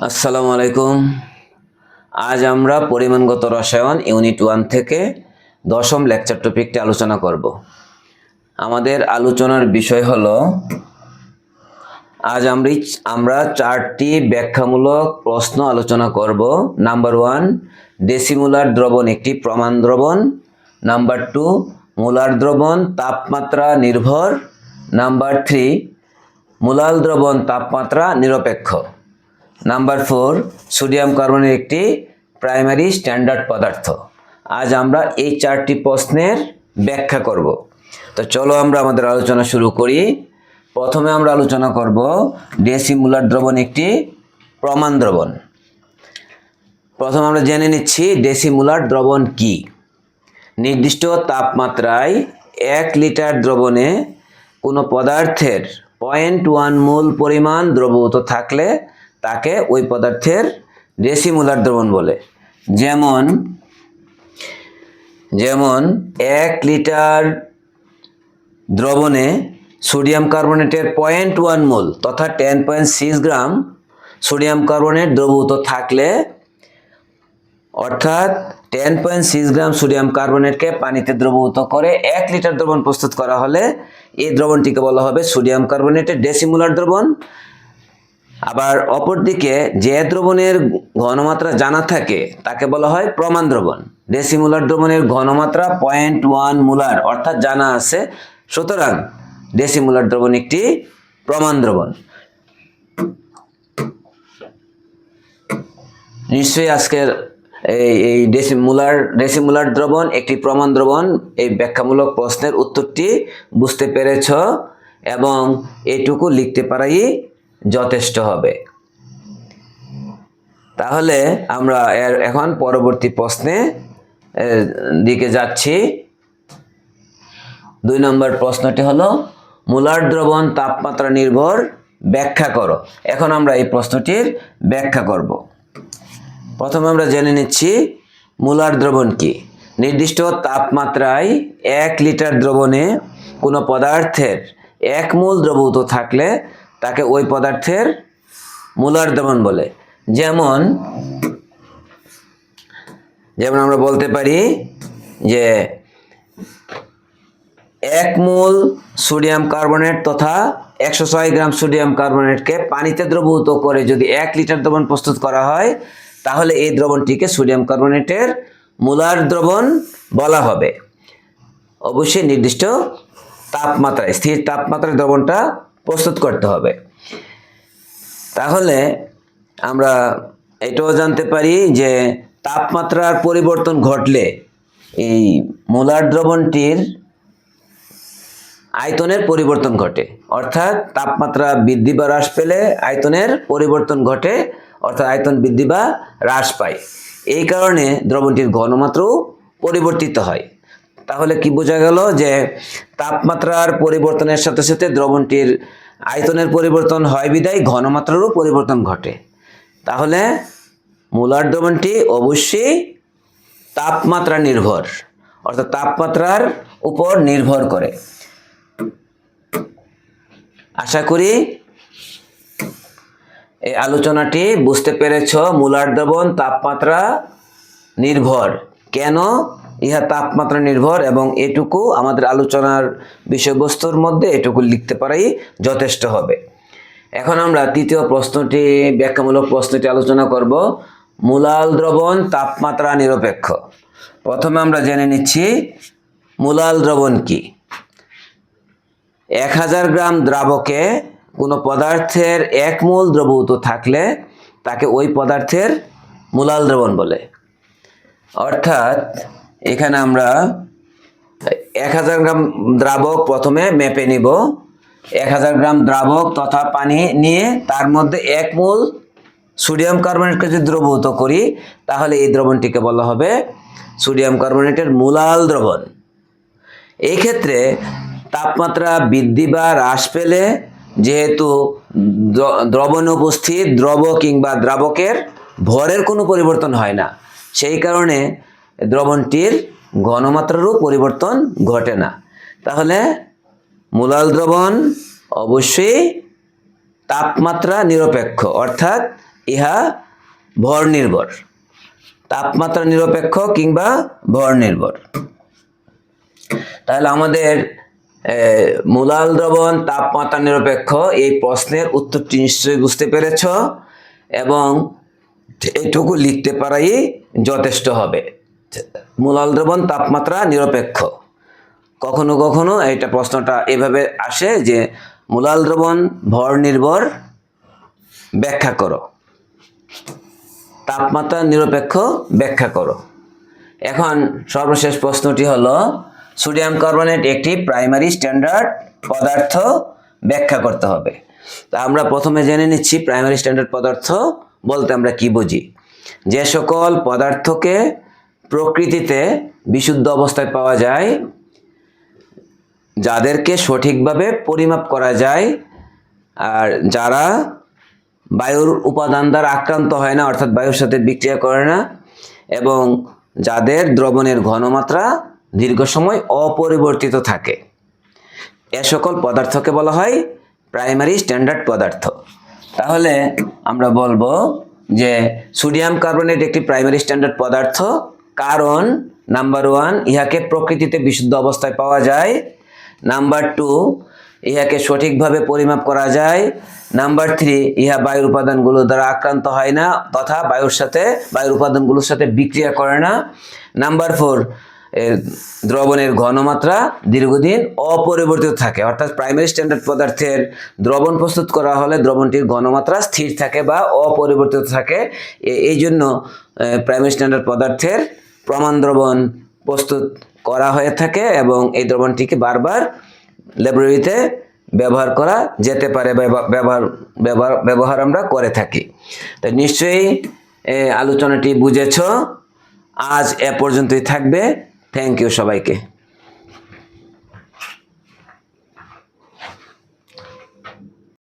আসসালামু আলাইকুম। আজ আমরা পরিমাণগত রসায়ন ইউনিট 1 থেকে দশম লেকচার টপিকটি আলোচনা করব। আমাদের আলোচনার বিষয় হলো আজ আমরা চারটি ব্যাখ্যামূলক প্রশ্ন আলোচনা করব। নাম্বার 1, ডেসিমোলার দ্রবণ একটি প্রমাণ দ্রবণ। নাম্বার 2, মোলার দ্রবণ তাপমাত্রা নির্ভর। নাম্বার 3, মোলাল দ্রবণ তাপমাত্রা নিরপেক্ষ। নাম্বার 4, সোডিয়াম কার্বনের একটি প্রাইমারি স্ট্যান্ডার্ড পদার্থ। আজ আমরা এই চারটি প্রশ্নের ব্যাখ্যা করব। তো চলো আমরা আমাদের আলোচনা শুরু করি। প্রথমে আমরা আলোচনা করব ডেসিমোলার দ্রবণ একটি প্রমাণ দ্রবণ। প্রথমে আমরা জেনে নিচ্ছি ডেসিমোলার দ্রবণ কি। নির্দিষ্ট তাপমাত্রায় 1 লিটার দ্রবণে কোনো পদার্থের 0.1 মোল পরিমাণ দ্রবীভূত থাকলে তাকে ওই পদার্থের ডেসিমোলার দ্রবণ বলে। যেমন 1 লিটার দ্রবণে সোডিয়াম কার্বনেটের 0.1 মোল তথা 10.6 গ্রাম সোডিয়াম কার্বনেট দ্রবীভূত থাকলে, অর্থাৎ 10.6 গ্রাম সোডিয়াম কার্বনেটকে পানিতে দ্রবীভূত করে 1 লিটার দ্রবণ প্রস্তুত করা হলে এই দ্রবণটিকে বলা হবে সোডিয়াম কার্বনেটের ডেসিমোলার দ্রবণ। আবার অপরদিকে যে দ্রবণের ঘনমাত্রা জানা থাকে তাকে বলা হয় প্রমাণ দ্রবণ। ডেসিমোলার দ্রবণের ঘনমাত্রা 0.1 মোলার অর্থাৎ জানা আছে, সুতরাং ডেসিমোলার দ্রবণ একটি প্রমাণ দ্রবণ। নিশ্চয়ই আজকের এই ডেসিমোলার দ্রবণ একটি প্রমাণ দ্রবণ এই ব্যাখ্যামূলক প্রশ্নের উত্তরটি বুঝতে পেরেছ এবং এটুকু লিখতে পারাই যথেষ্ট হবে। তাহলে আমরা এখন পরবর্তী প্রশ্নে দিকে যাচ্ছি। 2 নম্বর প্রশ্নটি হলো মোলার দ্রবণ তাপমাত্রা নির্ভর ব্যাখ্যা করো। এখন আমরা এই প্রশ্নটির ব্যাখ্যা করব। প্রথমে আমরা জেনে নিচ্ছি মোলার দ্রবণ কি। নির্দিষ্ট তাপমাত্রায় 1 লিটার দ্রবণে কোনো পদার্থের 1 মোল দ্রবীভূত থাকলে তাকে ওই পদার্থের মোলার দ্রবণ বলে। যেমন আমরা বলতে পারি যে 1 মোল সোডিয়াম কার্বনেট তথা 106 গ্রাম সোডিয়াম কার্বনেটকে পানিতে দ্রবীভূত করে যদি 1 লিটার দ্রবণ প্রস্তুত করা হয়, তাহলে এই দ্রবণটিকে সোডিয়াম কার্বনেটের মোলার দ্রবণ বলা হবে। অবশ্যই নির্দিষ্ট তাপমাত্রায়, স্থির তাপমাত্রায় দ্রবণটা প্রস্তুত করতে হবে। তাহলে আমরা এটাও জানতে পারি যে তাপমাত্রার পরিবর্তন ঘটলে এই মোলার দ্রবণটির আয়তনের পরিবর্তন ঘটে, অর্থাৎ তাপমাত্রা বৃদ্ধি বা হ্রাস পেলে আয়তনের পরিবর্তন ঘটে, অর্থাৎ আয়তন বৃদ্ধি বা হ্রাস পায়। এই কারণে দ্রবণটির ঘনমাত্রাও পরিবর্তিত হয়। তাহলে কি বোঝা গেল যে তাপমাত্রার পরিবর্তনের সাথে সাথে দ্রবণটির আয়তনের পরিবর্তন হয় বিধায় ঘনমাত্রারও পরিবর্তন ঘটে। তাহলে মোলার দ্রবণটি অবশ্যই তাপমাত্রা নির্ভর, অর্থাৎ তাপমাত্রার উপর নির্ভর করে। আশা করি এই আলোচনাটি বুঝতে পেরেছ। মোলার দ্রবণ তাপমাত্রা নির্ভর, কেন ইহা তাপমাত্রা নির্ভর, এবং এটুকু আমাদের আলোচনার বিষয়বস্তুর মধ্যে এটুকু লিখতে পারাই যথেষ্ট হবে। এখন আমরা তৃতীয় প্রশ্নটি, ব্যাখ্যামূলক প্রশ্নটি আলোচনা করব। মোলাল দ্রবণ তাপমাত্রা নিরপেক্ষ। প্রথমে আমরা জেনে নিচ্ছি মোলাল দ্রবণ কি। 1000 গ্রাম দ্রাবকে কোনো পদার্থের 1 মোল দ্রবীভূত থাকলে তাকে ওই পদার্থের মোলাল দ্রবণ বলে। অর্থাৎ এখানে আমরা 1000 গ্রাম দ্রাবক প্রথমে মেপে নিব। 1000 গ্রাম দ্রাবক তথা পানি নিয়ে তার মধ্যে 1 মোল সোডিয়াম কার্বনেটকে যদি দ্রবীভূত করি, তাহলে এই দ্রবণটিকে বলা হবে সোডিয়াম কার্বনেটের মোলাল দ্রবণ। এই ক্ষেত্রে তাপমাত্রা বৃদ্ধি বা হ্রাস পেলে যেহেতু দ্রবণে উপস্থিত দ্রব কিংবা দ্রাবকের ভরের কোনো পরিবর্তন হয় না, সেই কারণে দ্রবণটির ঘনমাত্রারও পরিবর্তন ঘটে না। তাহলে মোলাল দ্রবণ অবশ্যই তাপমাত্রা নিরপেক্ষ, অর্থাৎ ইহা ভর নির্ভর, তাপমাত্রা নিরপেক্ষ কিংবা ভর নির্ভর। তাহলে আমাদের মূলাল দ্রবণ তাপমাত্রা নিরপেক্ষ এই প্রশ্নের উত্তরটি নিশ্চয়ই বুঝতে পেরেছ এবং এটুকু লিখতে পারাই যথেষ্ট হবে। মূলাল দ্রবণ তাপমাত্রা নিরপেক্ষ। কখনো কখনো এটা প্রশ্নটা এভাবে আসে যে মূলাল দ্রবণ ভর নির্ভর ব্যাখ্যা করো, তাপমাত্রা নিরপেক্ষ ব্যাখ্যা করো। এখন সর্বশেষ প্রশ্নটি হলো সোডিয়াম কার্বনেট একটি প্রাইমারি স্ট্যান্ডার্ড পদার্থ ব্যাখ্যা করতে হবে। তা আমরা প্রথমে জেনে নিচ্ছি প্রাইমারি স্ট্যান্ডার্ড পদার্থ বলতে আমরা কি বুঝি। যে সকল পদার্থকে প্রকৃতিতে বিশুদ্ধ অবস্থায় পাওয়া যায়, যাদেরকে সঠিকভাবে পরিমাপ করা যায়, আর যারা বায়ুর উপাদান দ্বারা আক্রান্ত হয় না, অর্থাৎ বায়ুর সাথে বিক্রিয়া করে না, এবং যাদের দ্রবণের ঘনমাত্রা দীর্ঘ সময় অপরিবর্তিত থাকে, এ সকল পদার্থকে বলা হয় প্রাইমারি স্ট্যান্ডার্ড পদার্থ। তাহলে আমরা বলবো যে সোডিয়াম কার্বনেট একটি প্রাইমারি স্ট্যান্ডার্ড পদার্থ, কারণ নাম্বার 1 ইহাকে প্রকৃতিতে বিশুদ্ধ অবস্থায় পাওয়া যায়, নাম্বার 2 ইহাকে সঠিকভাবে পরিমাপ করা যায়, নাম্বার 3 ইহা বায়ুর উপাদানগুলো দ্বারা আক্রান্ত হয় না তথা বায়ুর উপাদানগুলোর সাথে বিক্রিয়া করে না, নাম্বার 4 দ্রবণের ঘনমাত্রা দীর্ঘদিন অপরিবর্তিত থাকে, অর্থাৎ প্রাইমারি স্ট্যান্ডার্ড পদার্থের দ্রবণ প্রস্তুত করা হলে দ্রবণটির ঘনমাত্রা স্থির থাকে বা অপরিবর্তিত থাকে। এই জন্য প্রাইমারি স্ট্যান্ডার্ড পদার্থের প্রমাণ দ্রবণ প্রস্তুত করা হয়ে থাকে এবং এই দ্রবণটিকে বারবার ল্যাবরেটরিতে ব্যবহার করা যেতে পারে, ব্যবহার আমরা করে থাকি। তো নিশ্চয়ই আলোচনাটি বুঝেছ। আজ এ পর্যন্তই থাকবে। থ্যাংক ইউ সবাইকে।